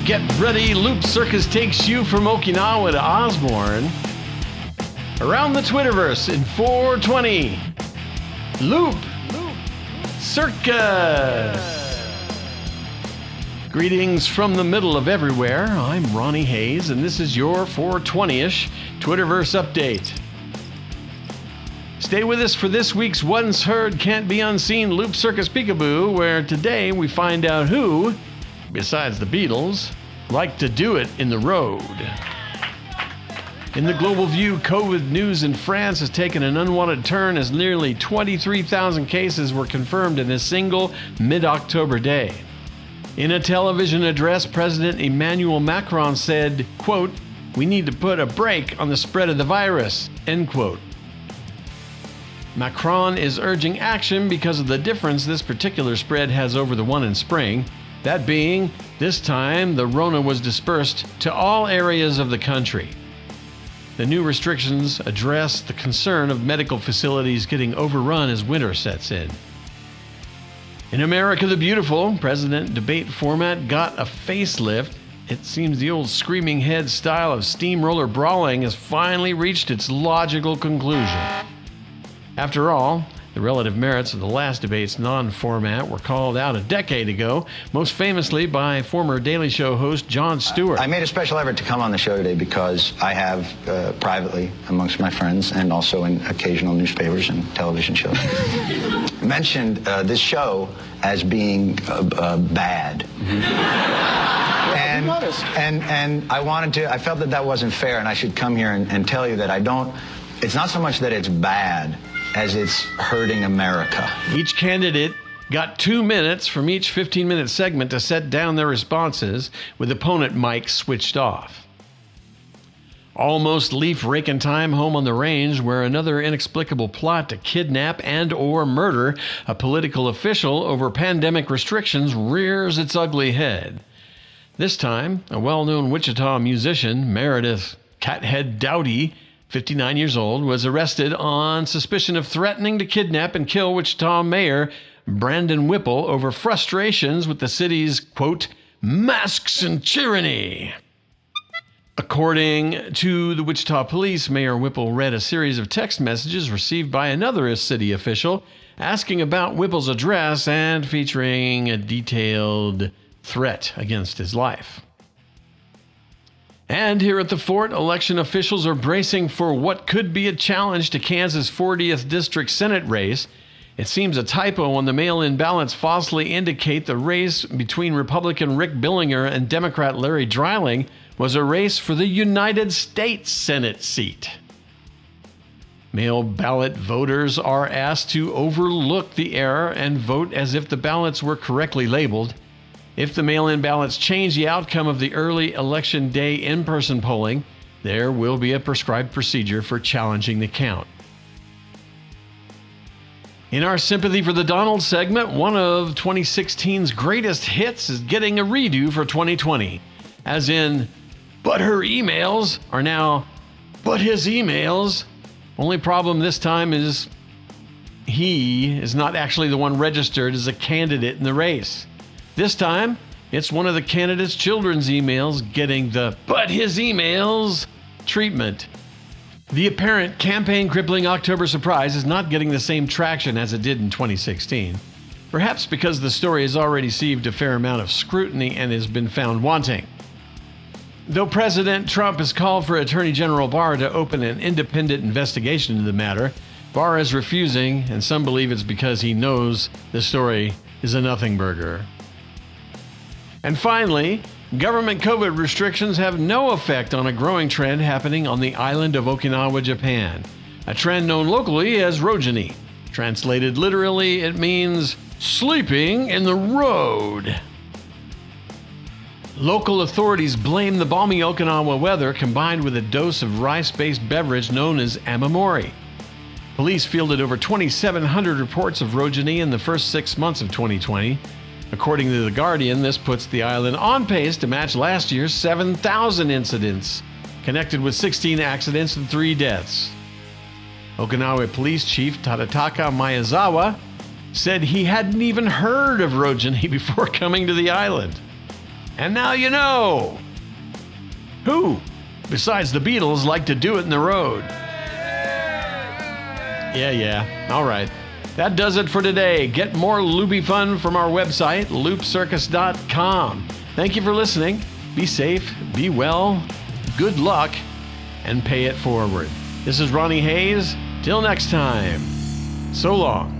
Get ready, Loopcircus takes you from Okinawa to Osborne. Around the Twitterverse in 420. Loop Circus. Greetings from the middle of everywhere. I'm Ronnie Hayes, and this is your 420-ish Twitterverse update. Stay with us for this week's Once Heard Can't Be Unseen Loopcircus Peekaboo, where today we find out who, besides the Beatles, like to do it in the road. In the global view, COVID news in France has taken an unwanted turn as nearly 23,000 cases were confirmed in a single mid-October day. In a television address, President Emmanuel Macron said, quote, "We need to put a brake on the spread of the virus," end quote. Macron is urging action because of the difference this particular spread has over the one in spring. That being, this time the Rona was dispersed to all areas of the country. The new restrictions address the concern of medical facilities getting overrun as winter sets in. In America the Beautiful, president debate format got a facelift. It seems the old screaming head style of steamroller brawling has finally reached its logical conclusion. After all, the relative merits of the last debate's non-format were called out a decade ago, most famously by former Daily Show host Jon Stewart. I made a special effort to come on the show today because I have privately, amongst my friends, and also in occasional newspapers and television shows, mentioned this show as being bad. And I felt that wasn't fair, and I should come here and tell you that it's not so much that it's bad as it's hurting America. Each candidate got 2 minutes from each 15-minute segment to set down their responses, with opponent mics switched off. Almost leaf-raking time home on the range, where another inexplicable plot to kidnap and or murder a political official over pandemic restrictions rears its ugly head. This time, a well-known Wichita musician, Meredith Cathead Dowdy, 59 years old, was arrested on suspicion of threatening to kidnap and kill Wichita Mayor Brandon Whipple over frustrations with the city's, quote, masks and tyranny. According to the Wichita police, Mayor Whipple read a series of text messages received by another city official asking about Whipple's address and featuring a detailed threat against his life. And here at the fort, election officials are bracing for what could be a challenge to Kansas' 40th District Senate race. It seems a typo on the mail-in ballots falsely indicate the race between Republican Rick Billinger and Democrat Larry Dreiling was a race for the United States Senate seat. Mail ballot voters are asked to overlook the error and vote as if the ballots were correctly labeled. If the mail-in ballots change the outcome of the early election day in-person polling, there will be a prescribed procedure for challenging the count. In our Sympathy for the Donald segment, one of 2016's greatest hits is getting a redo for 2020. As in, but her emails are now, but his emails. Only problem this time is he is not actually the one registered as a candidate in the race. This time, it's one of the candidate's children's emails getting the "but his emails" treatment. The apparent campaign-crippling October surprise is not getting the same traction as it did in 2016, perhaps because the story has already received a fair amount of scrutiny and has been found wanting. Though President Trump has called for Attorney General Barr to open an independent investigation into the matter, Barr is refusing, and some believe it's because he knows the story is a nothing burger. And finally, government COVID restrictions have no effect on a growing trend happening on the island of Okinawa, Japan. A trend known locally as rojani. Translated literally, it means sleeping in the road. Local authorities blame the balmy Okinawa weather combined with a dose of rice-based beverage known as amamori. Police fielded over 2,700 reports of rojani in the first 6 months of 2020. According to The Guardian, this puts the island on pace to match last year's 7,000 incidents, connected with 16 accidents and 3 deaths. Okinawa Police Chief Tadataka Miyazawa said he hadn't even heard of rojani before coming to the island. And now you know. Who, besides the Beatles, like to do it in the road? Yeah. All right. That does it for today. Get more loopy fun from our website, loopcircus.com. Thank you for listening. Be safe, be well, good luck, and pay it forward. This is Ronnie Hayes. Till next time, so long.